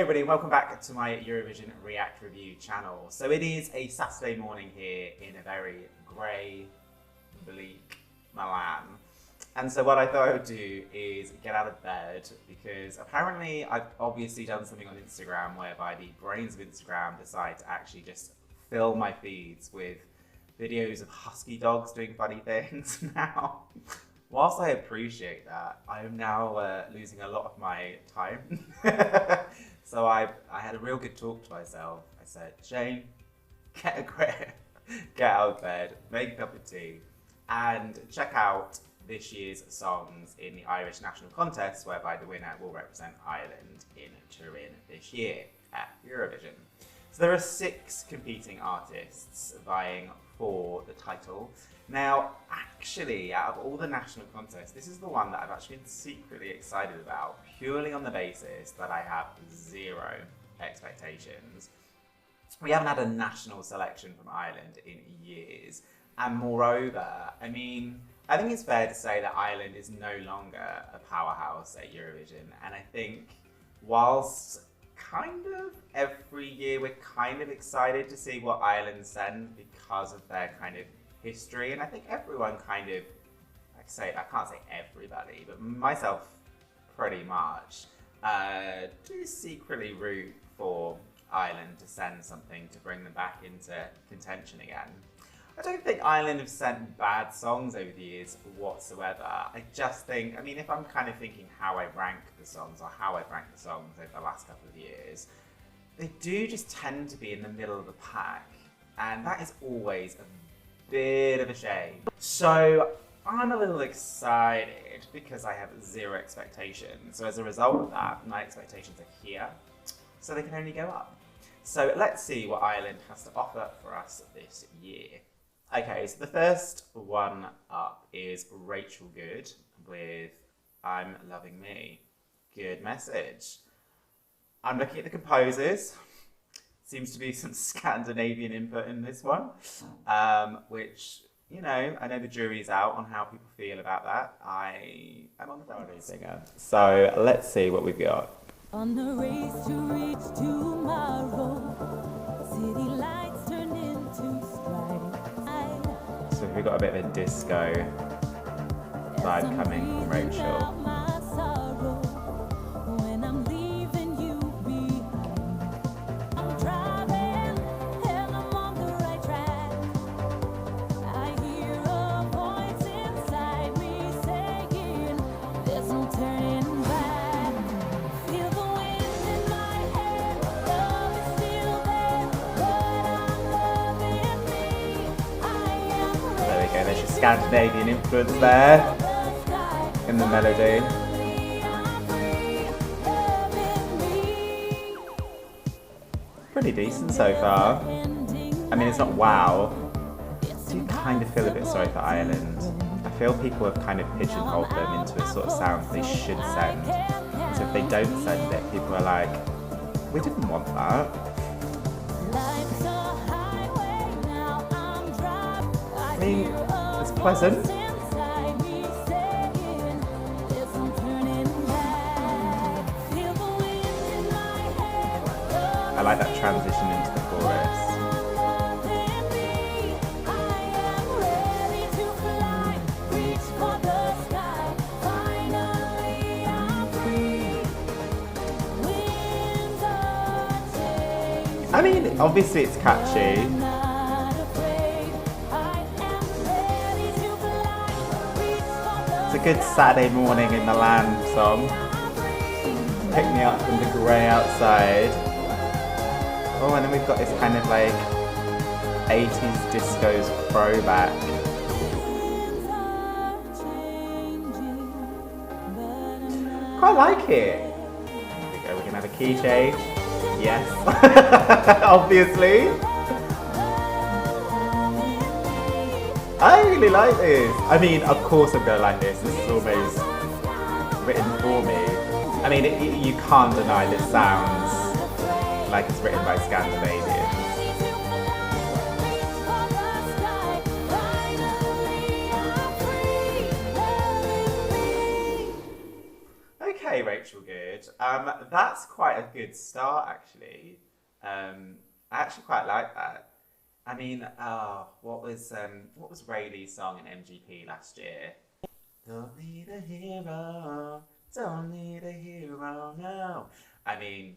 everybody, welcome back to my Eurovision React Review channel. So it is a Saturday morning here in a very grey, bleak Milan. And so what I thought I would do is get out of bed because apparently I've obviously done something on Instagram whereby the brains of Instagram decide to actually just fill my feeds with videos of husky dogs doing funny things now. Whilst I appreciate that, I am now losing a lot of my time. So I had a real good talk to myself. I said, Jane, get a grip, get out of bed, make a cup of tea, and check out this year's songs in the Irish National Contest, whereby the winner will represent Ireland in Turin this year at Eurovision. So there are 6 competing artists vying for the title. Now, actually, out of all the national contests, this is the one that I've actually been secretly excited about, purely on the basis that I have 0 expectations. We haven't had a national selection from Ireland in years, and moreover, I think it's fair to say that Ireland is no longer a powerhouse at Eurovision, and I think whilst kind of every year we're kind of excited to see what Ireland send because of their kind of history, and I think everyone kind of, I can't say everybody, but myself pretty much, do secretly root for Ireland to send something to bring them back into contention again. I don't think Ireland have sent bad songs over the years whatsoever. I just think, if I'm kind of thinking how I rank the songs, or how I've ranked the songs over the last couple of years, they do just tend to be in the middle of the pack, and that is always a bit of a shame. So I'm a little excited because I have 0 expectations. So as a result of that, my expectations are here, so they can only go up. So let's see what Ireland has to offer for us this year. Okay, so the first one up is Rachel Goode with I'm Loving Me. Good message. I'm looking at the composers. Seems to be some Scandinavian input in this one, which, I know the jury's out on how people feel about that. I am on the Friday singer. So let's see what we've got. On the race to reach tomorrow, city lights turn into strife. So we've got a bit of a disco vibe coming from Rachel. There's your Scandinavian influence there in the melody. Pretty decent so far. It's not wow. I do kind of feel a bit sorry for Ireland. I feel people have kind of pigeonholed them into a sort of sound they should send. So if they don't send it, people are like, we didn't want that. It's pleasant. I like that transition into the chorus. Obviously it's catchy. It's a good Saturday morning in Milan song. Pick me up from the grey outside. Oh, and then we've got this kind of like 80s disco's throwback. Quite like it. Here we go, we're gonna have a key change. Yes, obviously. I really like this. Of course I'm gonna like this. This is almost written for me. You can't deny this sounds like it's written by Scandinavians. Okay, Rachel Goode. good. That's quite a good start, actually. I actually quite like that. I mean, what was Rayleigh's song in MGP last year? Don't need a hero, don't need a hero, no. I mean,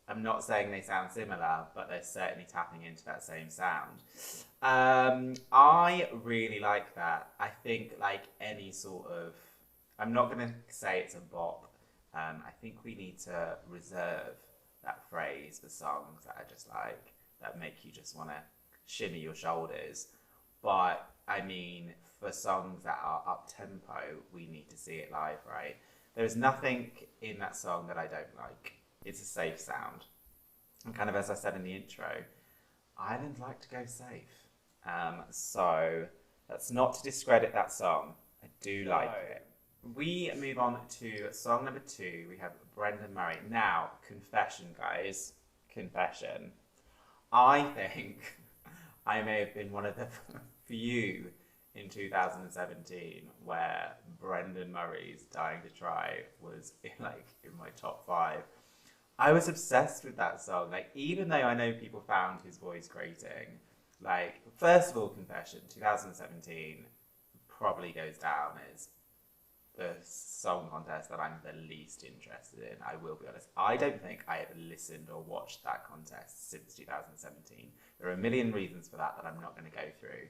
I'm not saying they sound similar, but they're certainly tapping into that same sound. I really like that. I think like any sort of, I'm not going to say it's a bop. I think we need to reserve that phrase for songs that are just like, that make you just want to shimmy your shoulders. But I mean, for songs that are up tempo, we need to see it live, right? There's nothing in that song that I don't like. It's a safe sound. And kind of as I said in the intro, Ireland like to go safe. So that's not to discredit that song. I do like it. We move on to song number 2. We have Brendan Murray. Now, confession, guys. Confession. I think I may have been one of the few in 2017 where Brendan Murray's Dying to Try was in my top 5. I was obsessed with that song. Like, even though I know people found his voice grating, like, first of all, confession, 2017 probably goes down as the song contest that I'm the least interested in. I will be honest. I don't think I ever listened or watched that contest since 2017. There are a million reasons for that I'm not going to go through.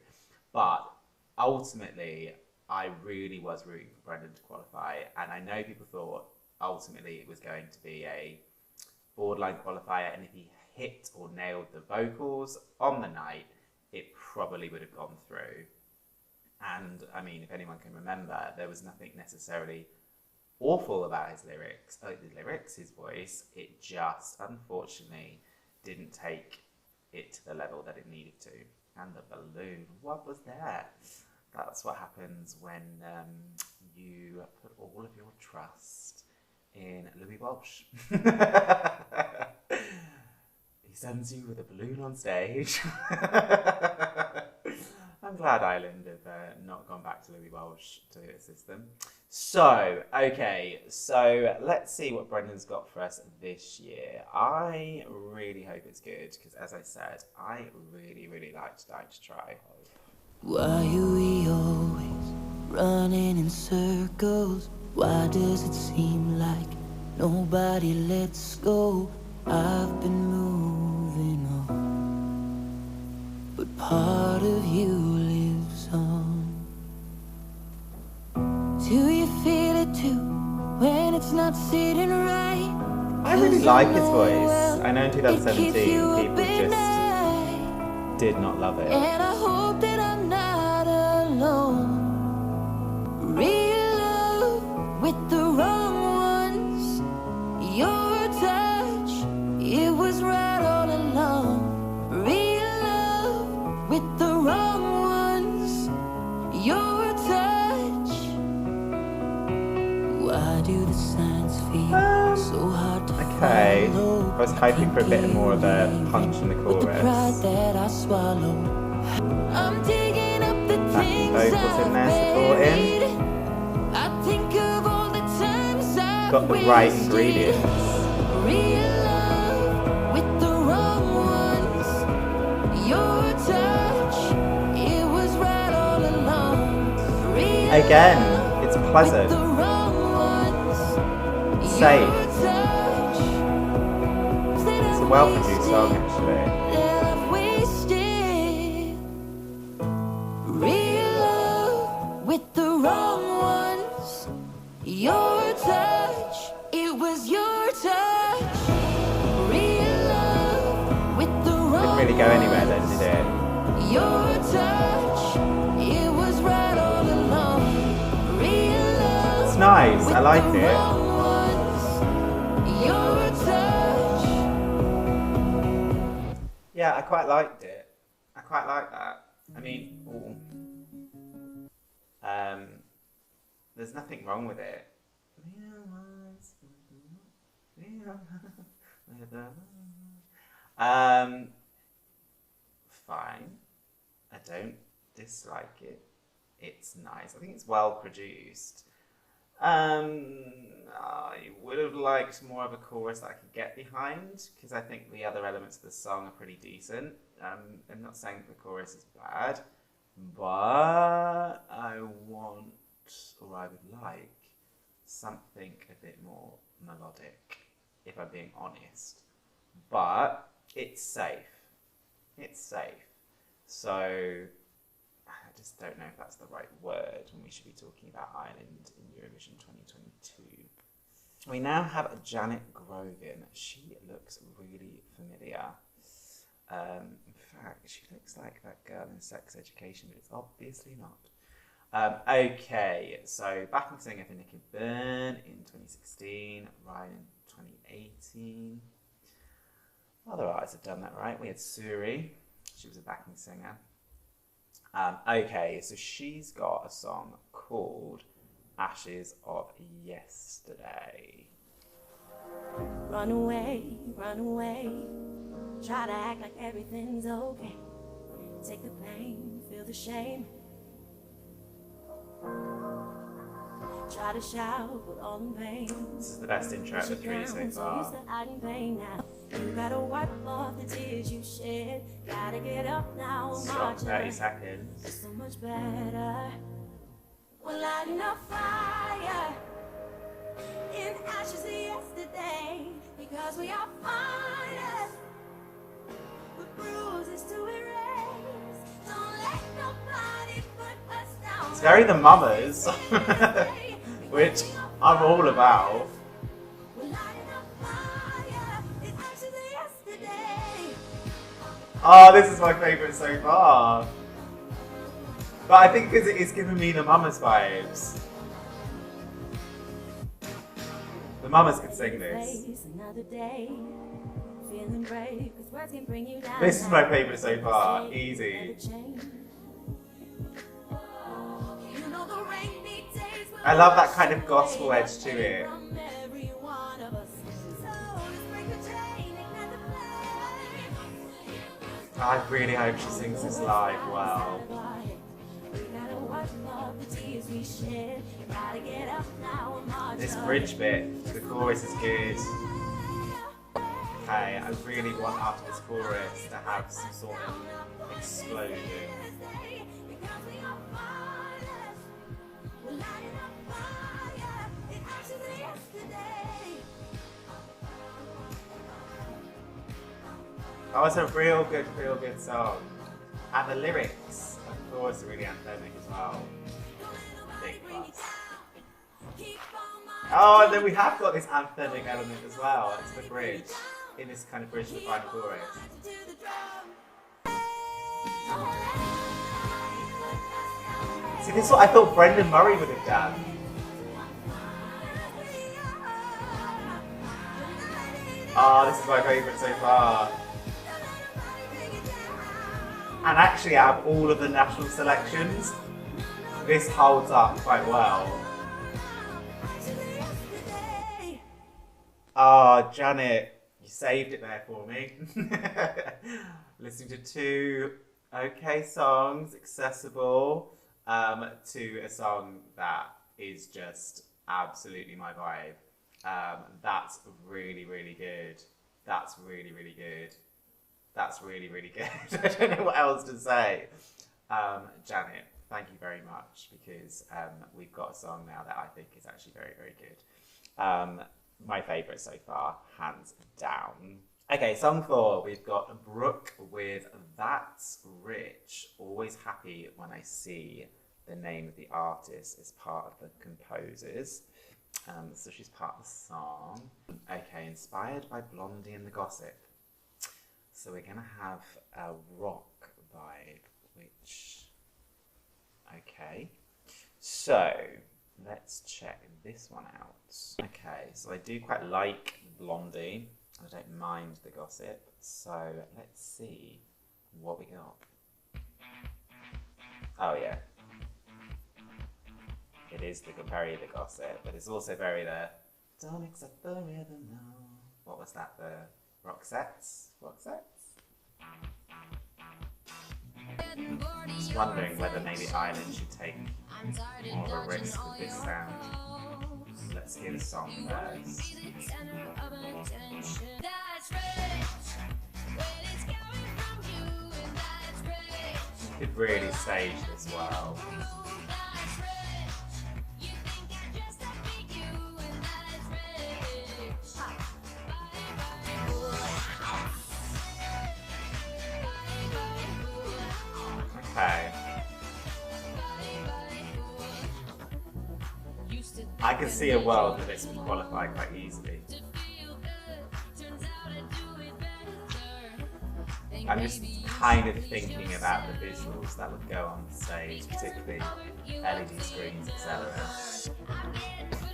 But ultimately, I really was rooting for Brendan to qualify. And I know people thought ultimately it was going to be a borderline qualifier. And if he hit or nailed the vocals on the night, it probably would have gone through. And I mean, if anyone can remember, there was nothing necessarily awful about his lyrics, his voice. It just, unfortunately, didn't take it to the level that it needed to. And the balloon, what was that? That's what happens when you put all of your trust in Louis Walsh. He sends you with a balloon on stage. I'm glad Ireland have not gone back to Louis Walsh to assist them. So, okay, so let's see what Brendan's got for us this year. I really hope it's good, because as I said, I really, really liked Dying to Try. Why are we always running in circles? Why does it seem like nobody lets go? I've been moving on, but part of you lives on. Do you feel it too when it's not sitting right? I really like his voice. I know in 2017 people just did not love it. And I hope that I'm not alone. Real love with the wrong ones. Your touch, it was right all along. Real love with the wrong ones. Your touch. Why do the signs feel so hard to Okay, follow? I was hoping for a bit more of a punch in the With the pride chorus. that I swallow. I'm digging up the things vocals in there I've supporting. buried. I think of all the times I've Got the right wasted. ingredients. Real love with the wrong ones. Your touch, it was right all along. Real Again, love it's with the pleasant, wrong ones. safe. Your touch, It's a well-produced song, actually. that I've wasted. Real love with the wrong ones. Your touch, it was your touch. Real love with the wrong Didn't really go anywhere then, did it? Your touch, it was right all along. Real love. It's nice, I like with the it. wrong ones. Your touch. Yeah, I quite liked it. I quite like that. I mean, ooh. There's nothing wrong with it. Fine. I don't dislike it. It's nice. I think it's well produced. I would have liked more of a chorus that I could get behind, because I think the other elements of the song are pretty decent. I'm not saying that the chorus is bad, but I want, or I would like, something a bit more melodic, if I'm being honest. But it's safe. It's safe. So I just don't know if that's the right word when we should be talking about Ireland in Eurovision 2022. We now have Janet Grogan. She looks really familiar. In fact, she looks like that girl in Sex Education, but it's obviously not. Okay, so backing singer for Nicky Byrne in 2016, Ryan in 2018. Other artists have done that, right? We had Suri. She was a backing singer. Okay, so she's got a song called Ashes of Yesterday. Run away, try to act like everything's okay. Take the pain, feel the shame. Try to shout, but all in vain. This is the best intro of the three so far. You gotta wipe off the tears you shed. Gotta get up now. Stop 30 seconds. It's so much better. We're lighting a fire in ashes of yesterday, because we are fighters with bruises to erase. Don't let nobody put us down. It's very the Mamas, which I'm all about. Oh, this is my favourite so far. But I think because it's giving me the Mamas vibes. The Mamas could sing this. This is my favourite so far. Easy. I love that kind of gospel edge to it. I really hope she sings this live well. This bridge bit, the chorus is good. Okay, I really want after this chorus to have some sort of explosion. Oh, it's a real good, feel good song. And the lyrics, of course, are really anthemic as well. Big plus. Oh, and then we have got this anthemic element as well. It's the bridge. In this kind of bridge to the final chorus. See, this is what I thought Brendan Murray would have done. Oh, this is my favourite so far. And actually, out of all of the national selections, this holds up quite well. Oh, Janet, you saved it there for me. Listening to two okay songs, accessible, to a song that is just absolutely my vibe. That's really, really good. That's really, really good. That's really, really good. I don't know what else to say. Janet, thank you very much, because we've got a song now that I think is actually very, very good. My favourite so far, hands down. Okay, song 4, we've got Brooke with That's Rich. Always happy when I see the name of the artist as part of the composers. So she's part of the song. Okay, inspired by Blondie and the Gossip. So we're going to have a rock vibe, which, okay. So let's check this one out. Okay, so I do quite like Blondie. I don't mind the Gossip. So let's see what we got. Oh yeah. It is very the Gossip, but it's also very the don't accept the rhythm now. What was that? The Roxettes? Just wondering whether maybe Ireland should take more of a risk with this sound. let's hear the song first. You could really stage this well. Okay. I can see a world where this would qualify quite easily. I'm just kind of thinking about the visuals that would go on the stage, particularly LED screens, etc.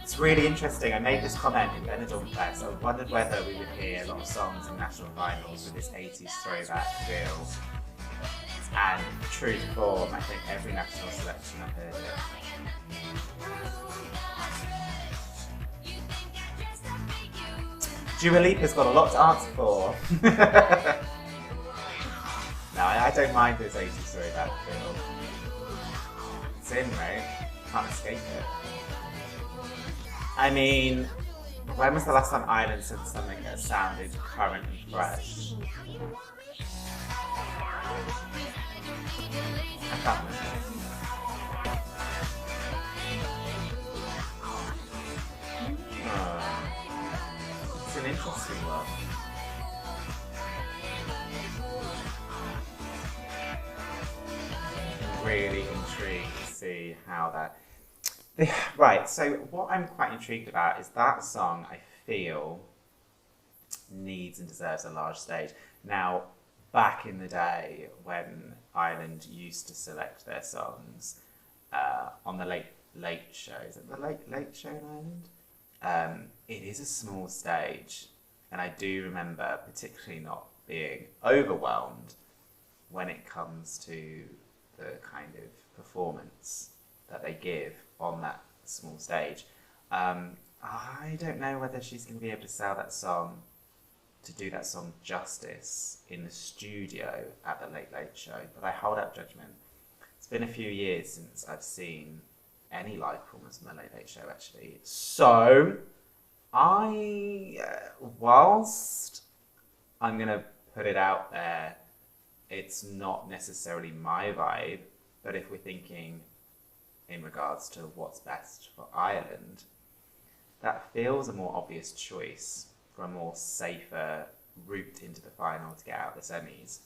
It's really interesting. I made this comment in Benidorm Fest. I wondered whether we would hear a lot of songs in national finals with this 80s throwback feel. And true to form, I think every national selection I've heard it. Dua Lipa's got a lot to answer for. No, I don't mind this 80s throwback feel. It's in, right? Can't escape it. I mean, when was the last time Ireland said something that sounded current and fresh? I can't remember. It's an interesting one. I'm really intrigued to see how that... Right, so what I'm quite intrigued about is that song, I feel, needs and deserves a large stage. Now, back in the day when Ireland used to select their songs on the late show, is it the late show in Ireland? It is a small stage, and I do remember particularly not being overwhelmed when it comes to the kind of performance that they give on that small stage. I don't know whether she's going to be able to sell that song, to do that song justice in the studio at the Late Show, but I hold out judgment. It's been a few years since I've seen any live performance on the Late Show, actually. So, whilst I'm going to put it out there, it's not necessarily my vibe, but if we're thinking in regards to what's best for Ireland, that feels a more obvious choice for a more safer route into the final to get out of the semis.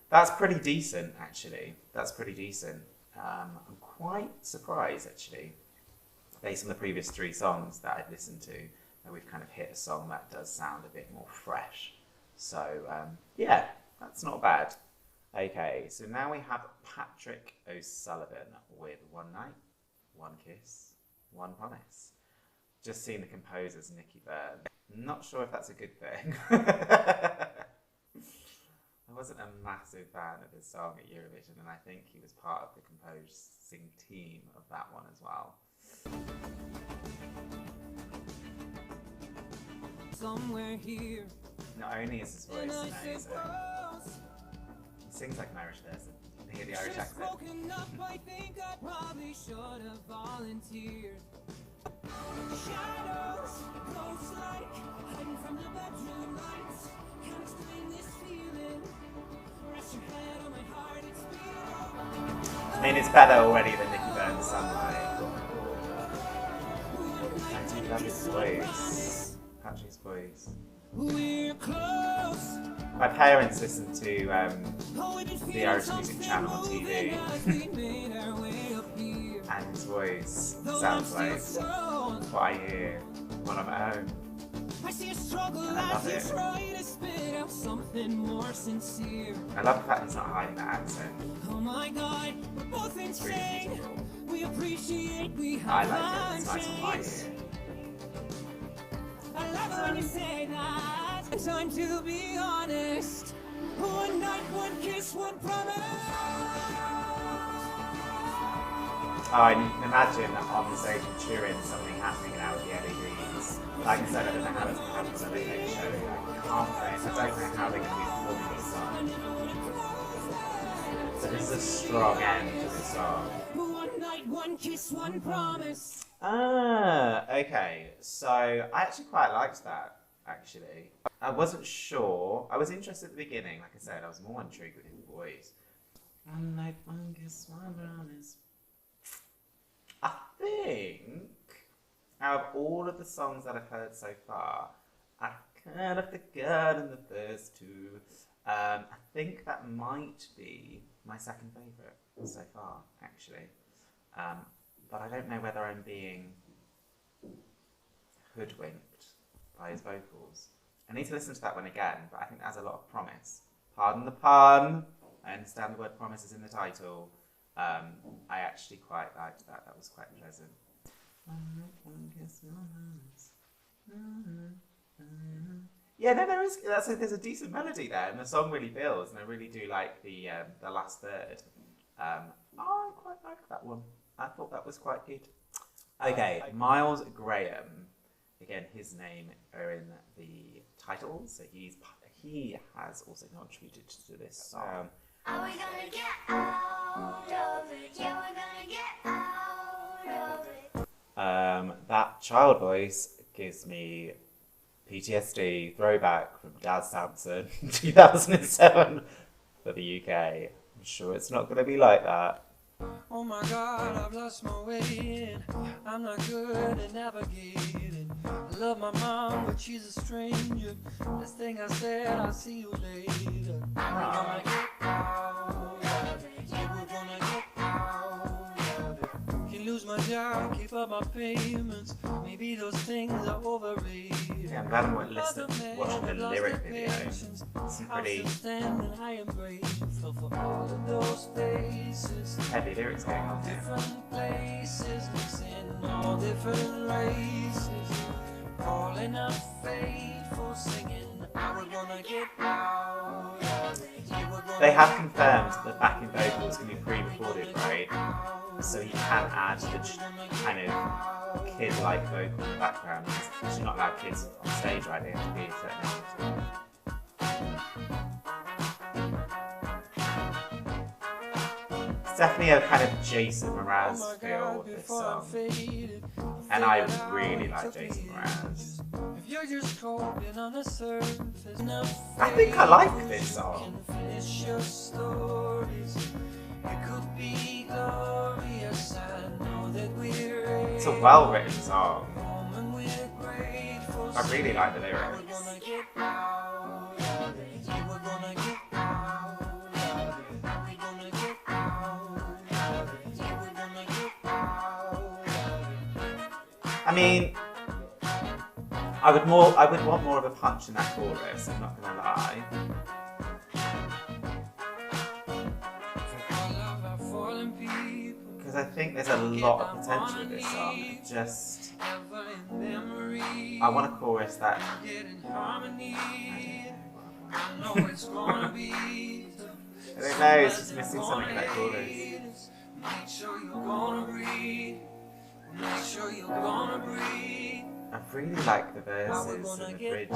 That's pretty decent, actually. That's pretty decent. I'm quite surprised, actually, based on the previous 3 songs that I've listened to, that we've kind of hit a song that does sound a bit more fresh. So, yeah, that's not bad. Okay, so now we have Patrick O'Sullivan with One Night, One Kiss, One Promise. Just seen the composer's Nicky Byrne. Not sure if that's a good thing. I wasn't a massive fan of his song at Eurovision, and I think he was part of the composing team of that one as well. Somewhere here. Not only is his voice amazing, he sings like an Irish person. You hear the Irish accent. I think I probably should have volunteered. Shadows, ghost like, hiding from the bedroom lights. Can't explain this feeling. Rest your head on my heart, it's beating. I mean, it's better already than Nicky Byrne's Sunlight. I do love his voice. Patrick's voice. We're close. My parents listen to the Irish Music Channel on TV. And his voice sounds like what I hear when I'm at home. And I love it. I love the fact he's not hiding that accent. It's really beautiful. I like it, it's nice on my ear. I love when you say that. Time to be honest. One night, one kiss, one promise. Oh, and you can imagine on the stage in Turin something happening now with the LEDs. Like I said, I don't know how it's going to happen on the late show. I don't know how they're going to be performing this song. So this is a strong end to the song. One night, one kiss, one promise. Okay. So I actually quite liked that, actually. I wasn't sure. I was interested at the beginning, like I said, I was more intrigued with his voice. One night, one kiss, one promise. I think out of all of the songs that I've heard so far, I kind of forgotten the first two. I think that might be my second favourite so far, actually. But I don't know whether I'm being hoodwinked by his vocals. I need to listen to that one again, but I think that has a lot of promise. Pardon the pun. I understand the word promise is in the title. I actually quite liked that. That was quite pleasant. Yeah, no, there's a decent melody there, and the song really builds, and I really do like the last third. I quite like that one. I thought that was quite good. Okay, Miles Graham. Again, his name are in the title, so he has also contributed to this song. Are we gonna get out of it? Yeah, we're gonna get out of it. That child voice gives me PTSD throwback from Daz Sampson 2007 for the UK. I'm sure it's not going to be like that. Oh my God, I've lost my way and I'm not good at navigating. I love my mom, but she's a stranger. This thing I said, I'll see you later. We're gonna get out of it. Yeah, we're gonna get out of it. Can lose my job, keep up my payments. Maybe those things are overrated. Yeah, I'm glad I'm watching the lyric video. Some pretty heavy lyrics going on here. Different places, mixing all different races, calling up faithful, singing, we're gonna get out of it. They have confirmed that backing vocals can be pre-recorded, right? So you can add the kind of kid-like vocal in the background. Because you're not allowed kids on stage, right? They have to be a certain age. It's definitely a kind of Jason Mraz feel, this song. And I really like Jason Mraz. I think I like this song. It's a well-written song. I really like the lyrics. I mean, I would want more of a punch in that chorus, I'm not gonna lie. Because I think there's a lot of potential with this song. I want a chorus that I don't know, it's just missing something in that chorus. Make sure you're gonna breathe. Make sure you're gonna breathe. I really like the verses and the bridge.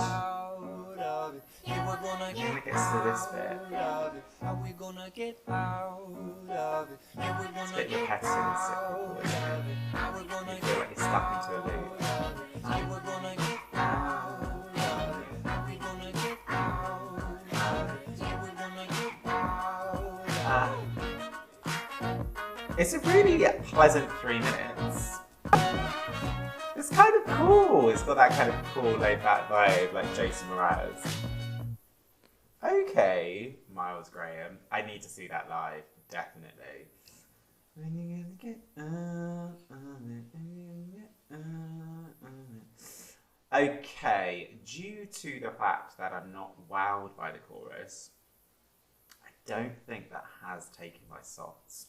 When it gets to this bit, it's a bit repetitive and cyclical, isn't it? You feel like you're stuck into a loop. It's a really pleasant 3 minutes. It's kind of cool. It's got that kind of cool laid-back vibe, like Jason Mraz. Okay, Miles Graham. I need to see that live, definitely. Okay, due to the fact that I'm not wowed by the chorus, I don't think that has taken my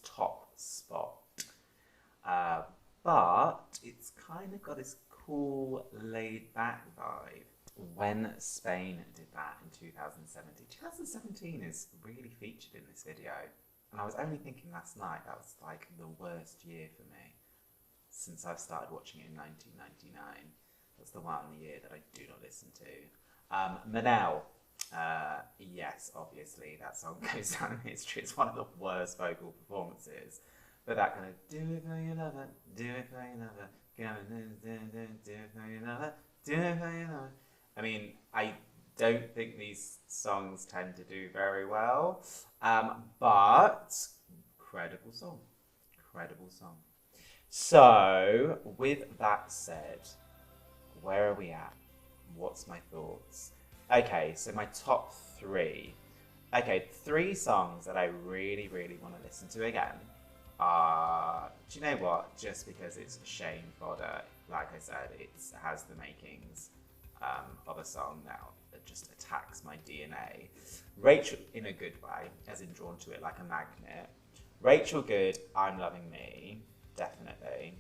top spot. But it's kind of got this cool, laid-back vibe. When Spain did that in 2017. 2017 is really featured in this video. And I was only thinking last night that was like the worst year for me since I've started watching it in 1999. That's the one year that I do not listen to. Manel. Yes, obviously, that song goes down in history. It's one of the worst vocal performances. But that kind of, do it for your lover, do it for your lover, I mean, I don't think these songs tend to do very well, but incredible song. Incredible song. So, with that said, where are we at? What's my thoughts? Okay, so my top three. Okay, three songs that I really, really want to listen to again are, do you know what? Just because it's Shane fodder, like I said, it has the makings of a song now that just attacks my DNA. Rachel, in a good way, as in drawn to it like a magnet. Rachel Goode, I'm Loving Me, definitely.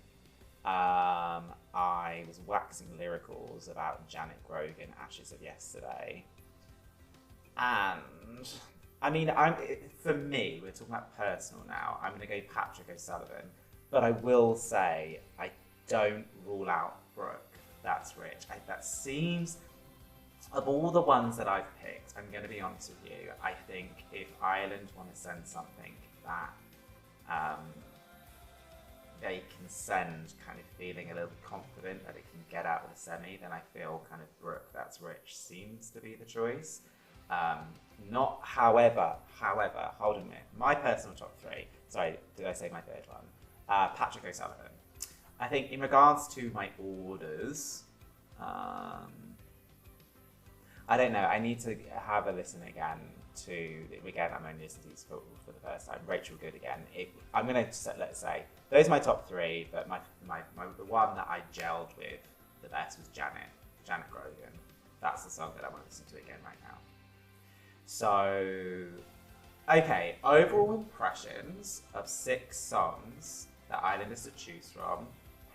I was waxing lyricals about Janet Grogan, Ashes of Yesterday. And, I mean, for me, we're talking about personal now, I'm going to go Patrick O'Sullivan. But I will say, I don't rule out Brooke, That's Rich. That seems, of all the ones that I've picked, I'm going to be honest with you, I think if Ireland want to send something that they can send kind of feeling a little bit confident that it can get out of the semi, then I feel kind of Brooke, That's Rich seems to be the choice. However, hold on a minute. My personal top three, sorry, did I say my third one? Patrick O'Sullivan. I think in regards to my orders, I don't know, I need to have a listen again I'm only listening to these for the first time. Rachel Goode again. I'm going to, let's say, those are my top three, but the one that I gelled with the best was Janet Grogan. That's the song that I want to listen to again right now. So, okay, overall impressions of 6 songs that Islanders to choose from.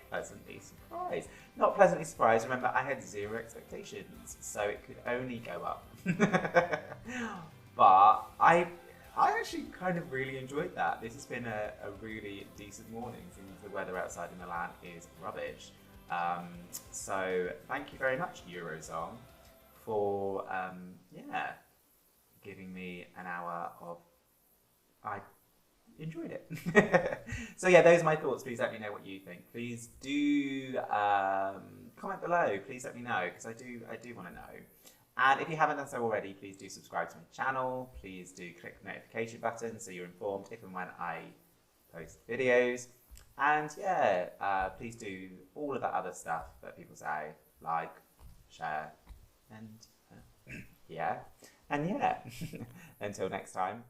Pleasantly surprised. Not pleasantly surprised, remember I had 0 expectations, so it could only go up. But I actually kind of really enjoyed that. This has been a really decent morning since the weather outside in Milan is rubbish. So thank you very much, Eurosong, for giving me an hour of... I enjoyed it. So yeah, those are my thoughts. Please let me know what you think. Please do comment below. Please let me know, because I do want to know. And if you haven't done so already, please do subscribe to my channel. Please do click the notification button so you're informed if and when I post videos. And yeah, please do all of that other stuff that people say, like, share, and yeah. And yeah, until next time.